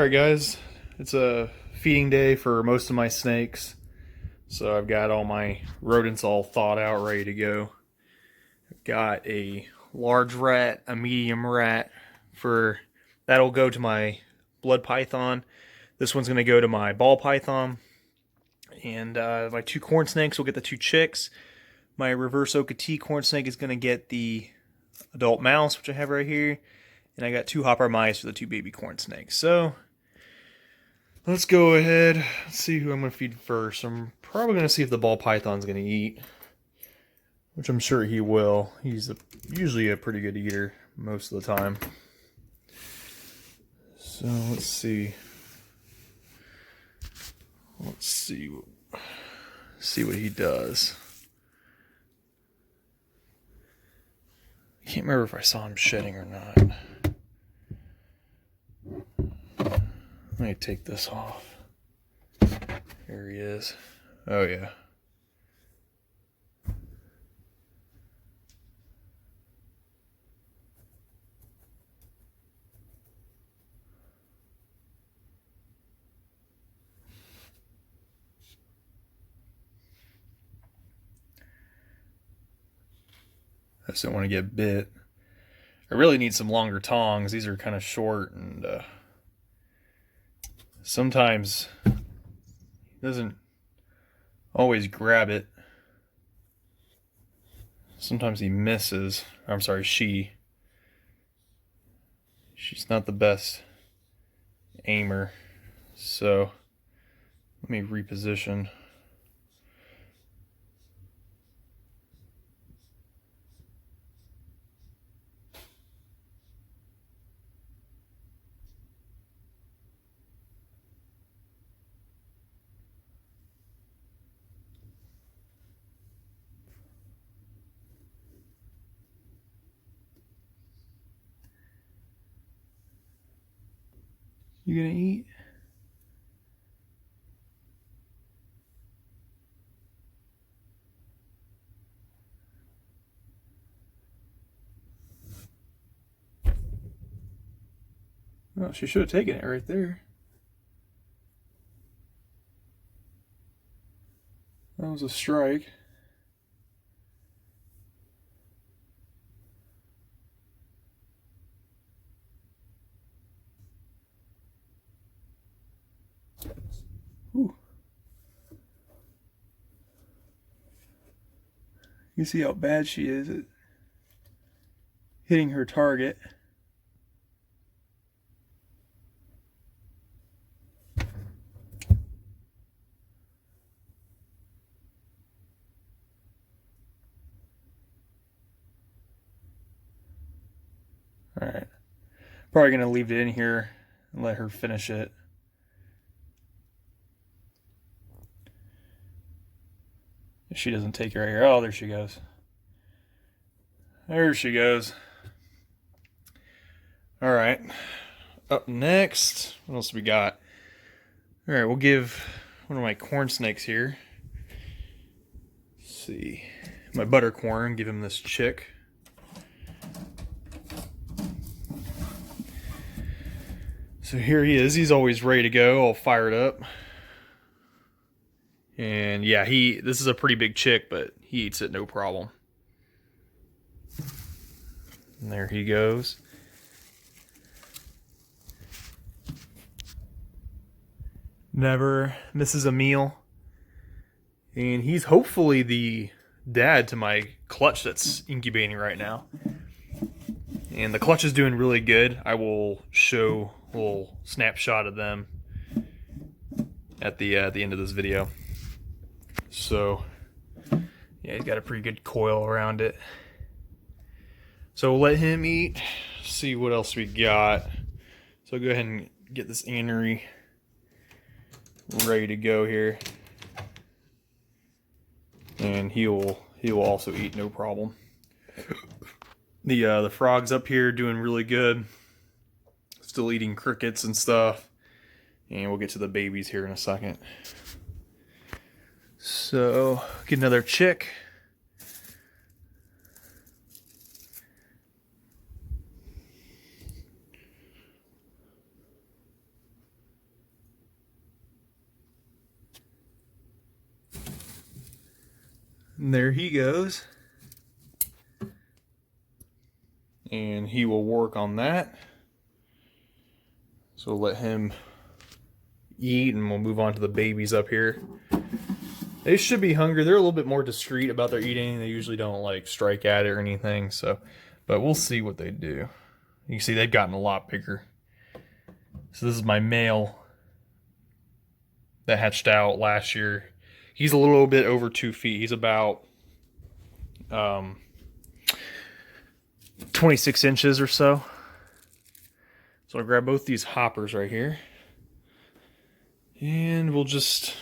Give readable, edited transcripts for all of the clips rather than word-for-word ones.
Alright guys, it's a feeding day for most of my snakes. So I've got all my rodents all thawed out, ready to go. I've got a large rat, a medium rat, that'll go to my blood python. This one's going to go to my ball python. And my two corn snakes will get the two chicks. My reverse Okatee corn snake is going to get the adult mouse, which I have right here. And I got two hopper mice for the two baby corn snakes. So let's go ahead, see who I'm going to feed first. I'm probably going to see if the ball python's going to eat, which I'm sure he will. He's usually a pretty good eater most of the time. So let's see. Let's see what he does. I can't remember if I saw him shedding or not. Let me take this off. Here he is. Oh yeah. I just don't want to get bit. I really need some longer tongs. These are kind of short, and sometimes he doesn't always grab it. Sometimes he misses. I'm sorry, she's not the best aimer. So let me reposition. You gonna eat? Well, she should have taken it right there. That was a strike. Ooh. You see how bad she is at hitting her target. Alright. Probably going to leave it in here and let her finish it. If she doesn't take it right here. Oh, there she goes. There she goes. Alright. Up next, what else we got? Alright, we'll give one of my corn snakes here. Let's see. My buttercorn, give him this chick. So here he is. He's always ready to go, all fired up. And yeah, this is a pretty big chick, but he eats it no problem. And there he goes. Never misses a meal. And he's hopefully the dad to my clutch that's incubating right now. And the clutch is doing really good. I will show a little snapshot of them at the end of this video. So, yeah, he's got a pretty good coil around it. So we'll let him eat. See what else we got. So I'll go ahead and get this anery ready to go here. And he will also eat no problem. The frog's up here doing really good. Still eating crickets and stuff. And we'll get to the babies here in a second. So, get another chick. And there he goes. And he will work on that. So we'll let him eat and we'll move on to the babies up here. They should be hungry. They're a little bit more discreet about their eating. They usually don't like strike at it or anything. So, but we'll see what they do. You can see they've gotten a lot bigger. So this is my male that hatched out last year. He's a little bit over 2 feet. He's about 26 inches or so. So I'll grab both these hoppers right here. And we'll just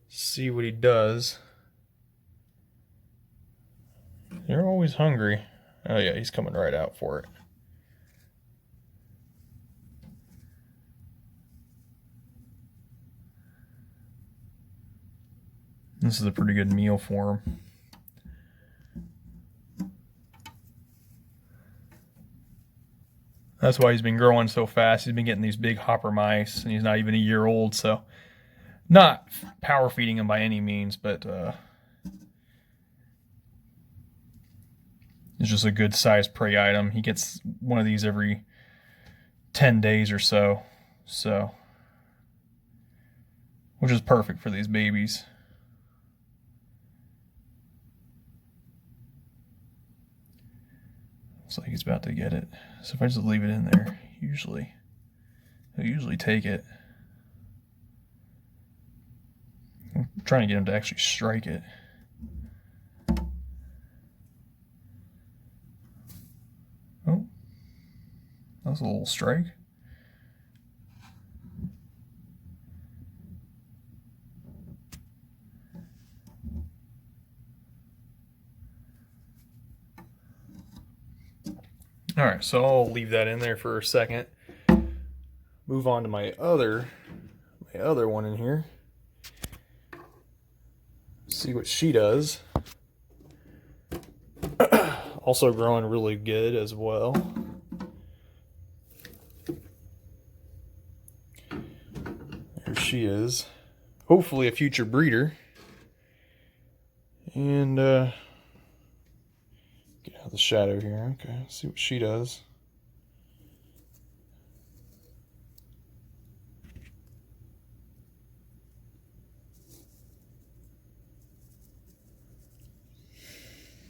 see what he does. They're always hungry. Oh yeah, he's coming right out for it. This is a pretty good meal for him. That's why he's been growing so fast. He's been getting these big hopper mice, and he's not even a year old, so not power feeding him by any means, but it's just a good sized prey item. He gets one of these every 10 days or so, which is perfect for these babies. Looks like he's about to get it. So if I just leave it in there, he'll usually take it. I'm trying to get him to actually strike it. Oh, that was a little strike. All right, so I'll leave that in there for a second. Move on to my other one in here. See what she does. Also growing really good as well. There she is. Hopefully a future breeder. And get out of the shadow here. Okay, let's see what she does.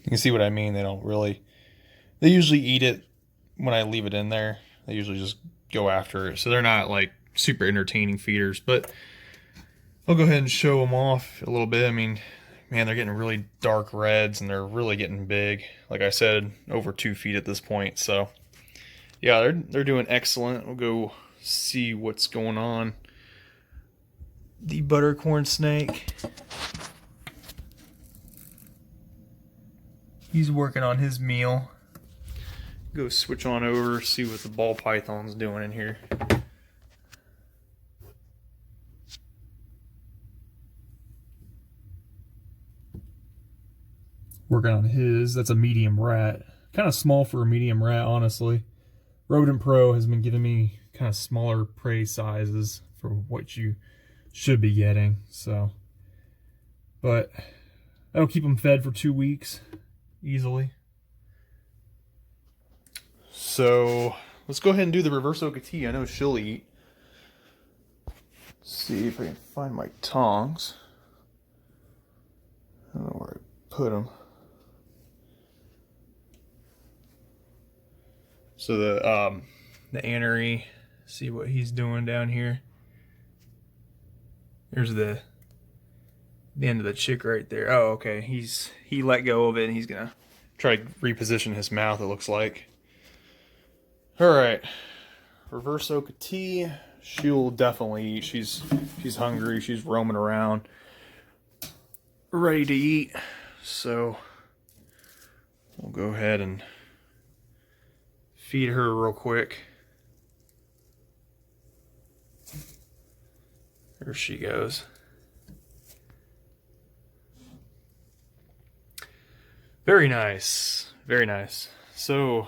You can see what I mean. They usually eat it when I leave it in there. They usually just go after it. So they're not like super entertaining feeders, but I'll go ahead and show them off a little bit. I mean, man, they're getting really dark reds and they're really getting big. Like I said, over 2 feet at this point. So yeah, they're doing excellent. We'll go see what's going on. The buttercorn snake. He's working on his meal. Go switch on over, see what the ball python's doing in here. Working on his. That's a medium rat. Kind of small for a medium rat, honestly. Rodent Pro has been giving me kind of smaller prey sizes for what you should be getting. So, but that'll keep them fed for 2 weeks easily. So let's go ahead and do the reverse Okatee. I know she'll eat. Let's see if I can find my tongs. I don't know where I put them. So the anery, see what he's doing down here. There's the end of the chick right there. Oh, okay. He let go of it and he's gonna try to reposition his mouth, it looks like. Alright. Reverse Okatee. She'll definitely eat. She's hungry, she's roaming around. Ready to eat. So we'll go ahead and feed her real quick. There she goes. Very nice. Very nice. So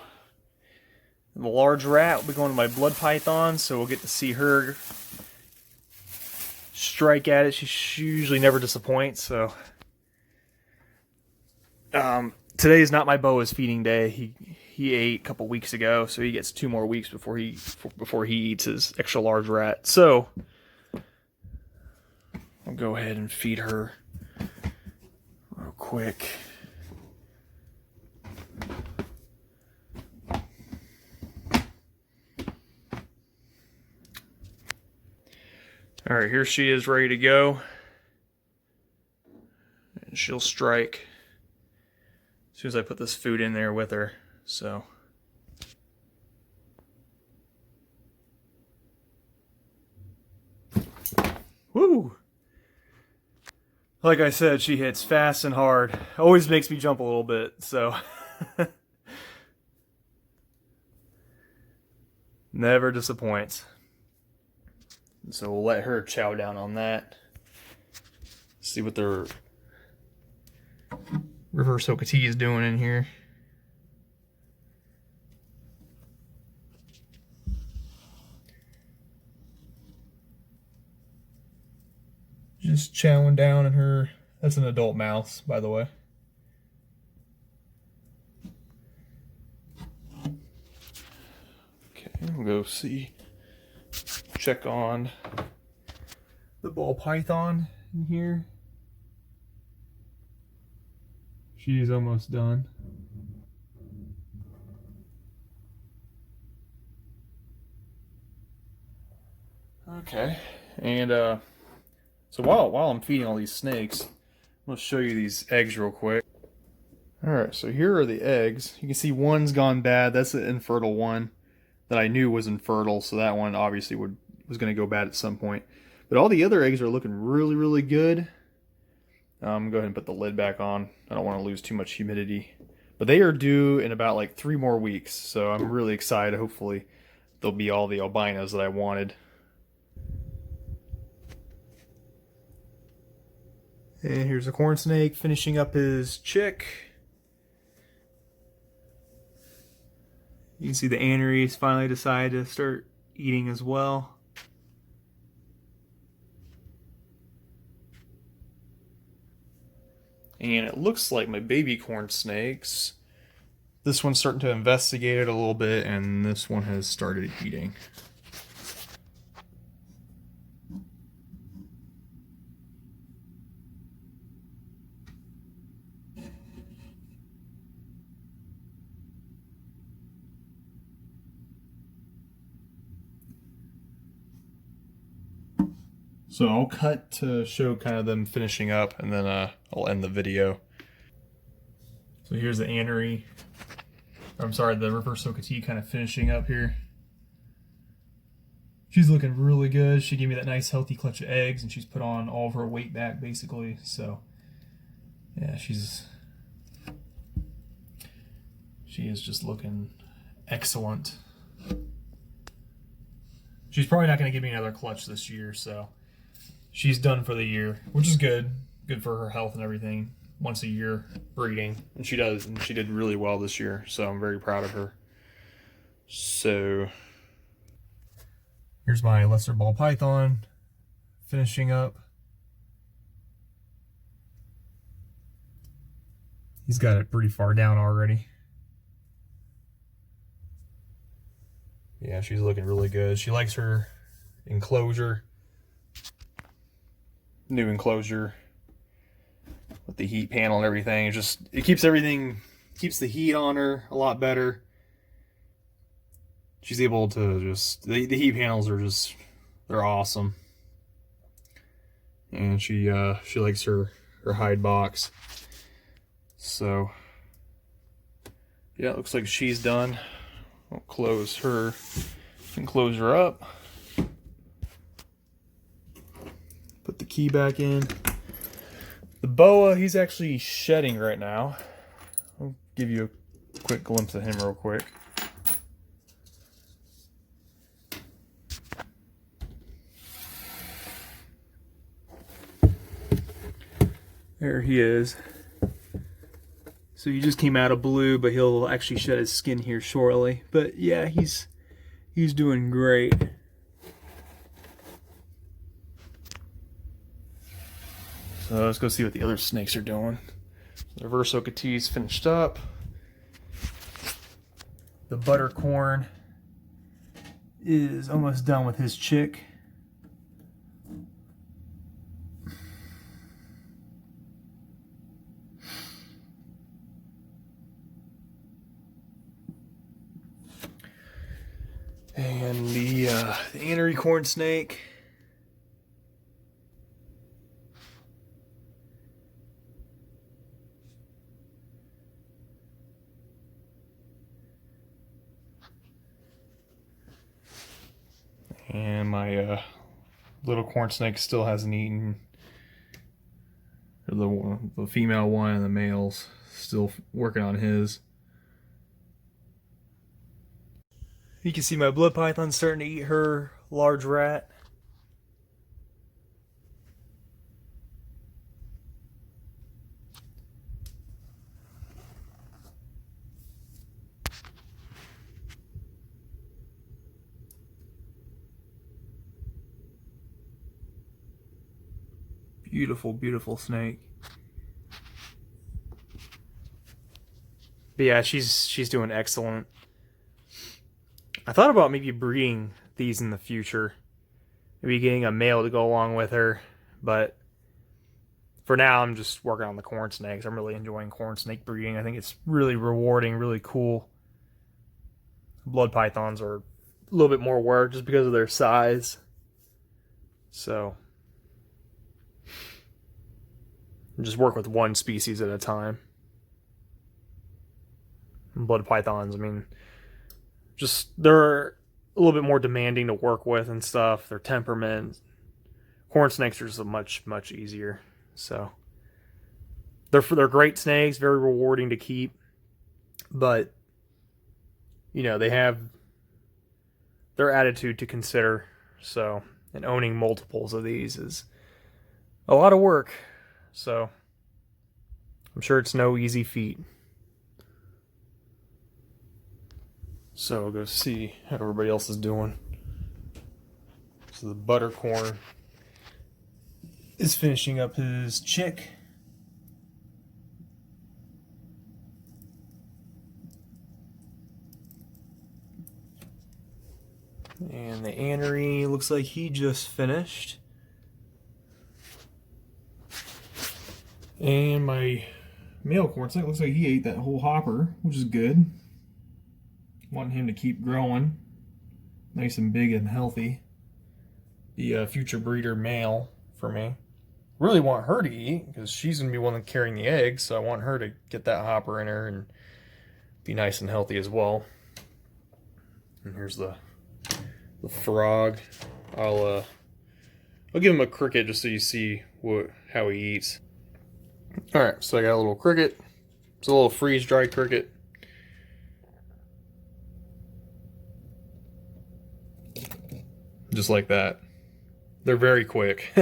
the large rat will be going to my blood python, so we'll get to see her strike at it. She usually never disappoints, so Today is not my boa's feeding day. He ate a couple weeks ago, so he gets 2 more weeks before he eats his extra large rat. So I'll go ahead and feed her real quick. All right, here she is ready to go. And she'll strike as soon as I put this food in there with her. So woo! Like I said, she hits fast and hard. Always makes me jump a little bit, so never disappoints. So we'll let her chow down on that. See what their reverse Okatee is doing in here. Just chowing down in her. That's an adult mouse, by the way. Okay, we'll go check on the ball python in here. She's almost done. Okay, and so while I'm feeding all these snakes, I'm gonna show you these eggs real quick. All right, so here are the eggs. You can see one's gone bad. That's the infertile one that I knew was infertile, so that one obviously was going to go bad at some point. But all the other eggs are looking really, really good. I'm going to go ahead and put the lid back on. I don't want to lose too much humidity. But they are due in about like 3 more weeks, so I'm really excited. Hopefully they'll be all the albinos that I wanted. And here's a corn snake finishing up his chick. You can see the aneries finally decided to start eating as well. And it looks like my baby corn snakes, this one's starting to investigate it a little bit, and this one has started eating. So I'll cut to show kind of them finishing up, and then I'll end the video. So here's the anery. I'm sorry, the reverse Okatee kind of finishing up here. She's looking really good. She gave me that nice healthy clutch of eggs, and she's put on all of her weight back basically. So yeah, she is just looking excellent. She's probably not going to give me another clutch this year, so she's done for the year, which is good. Good for her health and everything. Once a year breeding, and she did really well this year, so I'm very proud of her. So here's my lesser ball python finishing up. He's got it pretty far down already. Yeah, she's looking really good. She likes her enclosure. New enclosure with the heat panel and everything. It keeps the heat on her a lot better. She's able to the heat panels are they're awesome. And she likes her hide box. So yeah, it looks like she's done. I'll close her enclosure up. Put the key back in. The boa, he's actually shedding right now. I'll give you a quick glimpse of him real quick. There he is. So he just came out of blue, but he'll actually shed his skin here shortly. But yeah, he's doing great. So let's go see what the other snakes are doing. The Versocatee's finished up. The buttercorn is almost done with his chick. And the anery corn snake. And my little corn snake still hasn't eaten. The female one and the male's still working on his. You can see my blood python starting to eat her large rat. Beautiful, beautiful snake. But yeah, she's doing excellent. I thought about maybe breeding these in the future. Maybe getting a male to go along with her. But for now, I'm just working on the corn snakes. I'm really enjoying corn snake breeding. I think it's really rewarding, really cool. Blood pythons are a little bit more work just because of their size. So just work with one species at a time. Blood pythons, I mean, just they're a little bit more demanding to work with and stuff. Their temperament. Corn snakes are just much easier. So they're great snakes, very rewarding to keep, but you know they have their attitude to consider. So, and owning multiples of these is a lot of work. So I'm sure it's no easy feat. So we'll go see how everybody else is doing. So the buttercorn is finishing up his chick. And the anery looks like he just finished. And my male corn snake looks like he ate that whole hopper, which is good. Wanting him to keep growing nice and big and healthy. The future breeder male for me. Really want her to eat because she's going to be one carrying the eggs, so I want her to get that hopper in her and be nice and healthy as well. And here's the frog. I'll give him a cricket just so you see how he eats. Alright, so I got a little cricket. It's a little freeze-dried cricket. Just like that. They're very quick.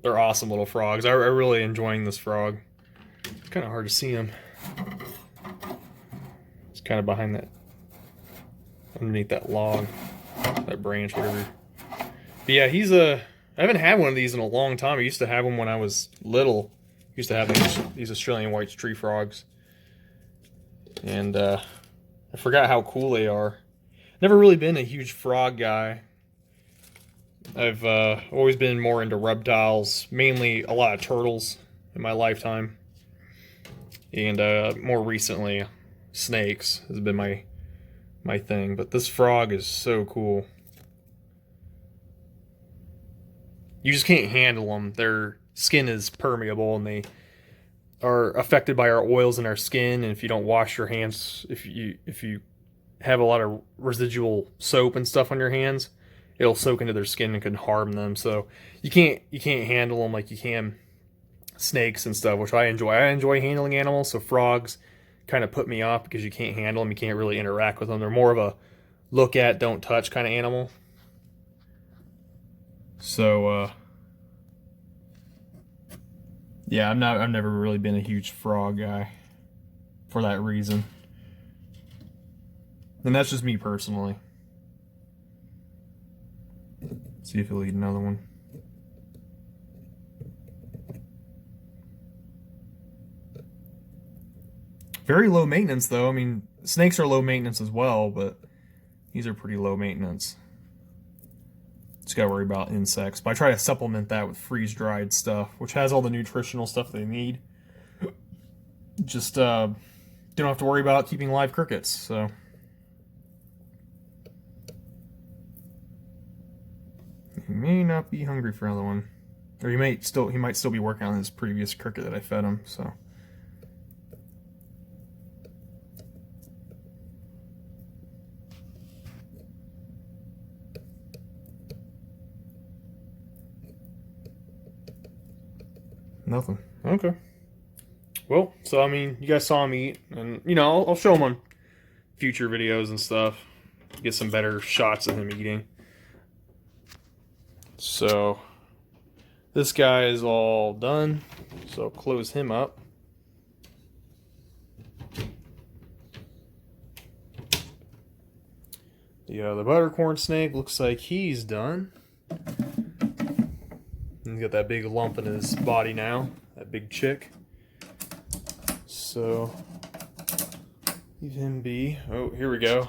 They're awesome little frogs. I'm really enjoying this frog. It's kind of hard to see him. It's kind of behind that, underneath that log, that branch, whatever. But yeah, I haven't had one of these in a long time. I used to have them when I was little. I used to have these Australian white tree frogs. And I forgot how cool they are. Never really been a huge frog guy. I've always been more into reptiles, mainly a lot of turtles in my lifetime. And more recently, snakes has been my thing. But this frog is so cool. You just can't handle them. Their skin is permeable and they are affected by our oils in our skin. And if you don't wash your hands, if you have a lot of residual soap and stuff on your hands, it'll soak into their skin and can harm them. So you can't handle them like you can snakes and stuff, which I enjoy. I enjoy handling animals, so frogs kind of put me off because you can't handle them. You can't really interact with them. They're more of a look at, don't touch kind of animal. So yeah, I've never really been a huge frog guy for that reason. And that's just me personally. See if he'll eat another one. Very low maintenance, though. I mean, snakes are low maintenance as well, but these are pretty low maintenance. Just gotta worry about insects. But I try to supplement that with freeze-dried stuff, which has all the nutritional stuff they need. Just don't have to worry about keeping live crickets, so... He may not be hungry for another one. Or he might still be working on his previous cricket that I fed him, so... Nothing. Okay. Well, so I mean, you guys saw him eat, and you know, I'll show him on future videos and stuff. Get some better shots of him eating. So, this guy is all done. So I'll close him up. The buttercorn snake looks like he's done. He's got that big lump in his body now, that big chick. So, leave him be. Oh, here we go.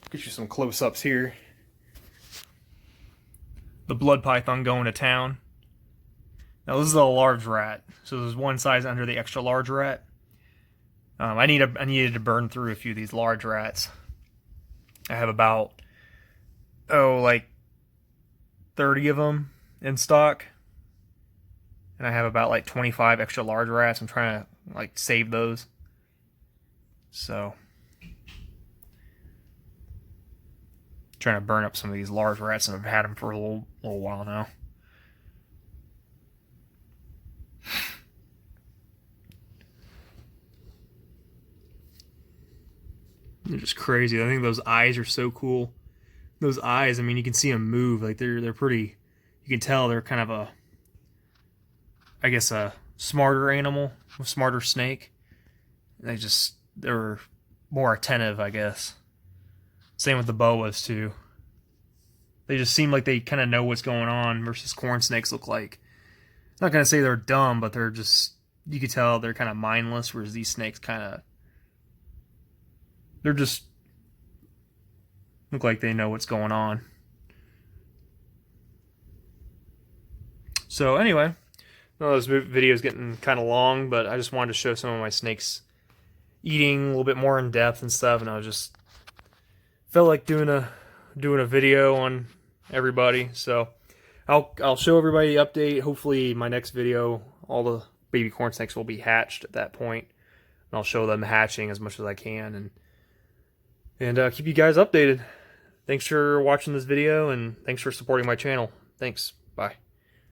Get you some close-ups here. The blood python going to town. Now this is a large rat, so there's one size under the extra large rat. I needed to burn through a few of these large rats. I have about, like 30 of them in stock, and I have about like 25 extra large rats. I'm trying to like save those, so trying to burn up some of these large rats, and I've had them for a little while now. They're just crazy. I think those eyes are so cool. Those eyes, I mean, you can see them move. Like they're pretty. You can tell they're kind of a, I guess, a smarter animal, a smarter snake. They're more attentive, I guess. Same with the boas too. They just seem like they kind of know what's going on, versus corn snakes look like. I'm not gonna say they're dumb, but they're just, you can tell they're kind of mindless, whereas these snakes they're just look like they know what's going on. So anyway, I know this video is getting kind of long, but I just wanted to show some of my snakes eating a little bit more in depth and stuff, and I just felt like doing a video on everybody. So I'll show everybody the update. Hopefully my next video, all the baby corn snakes will be hatched at that point, and I'll show them hatching as much as I can, and keep you guys updated. Thanks for watching this video, and thanks for supporting my channel. Thanks. Bye.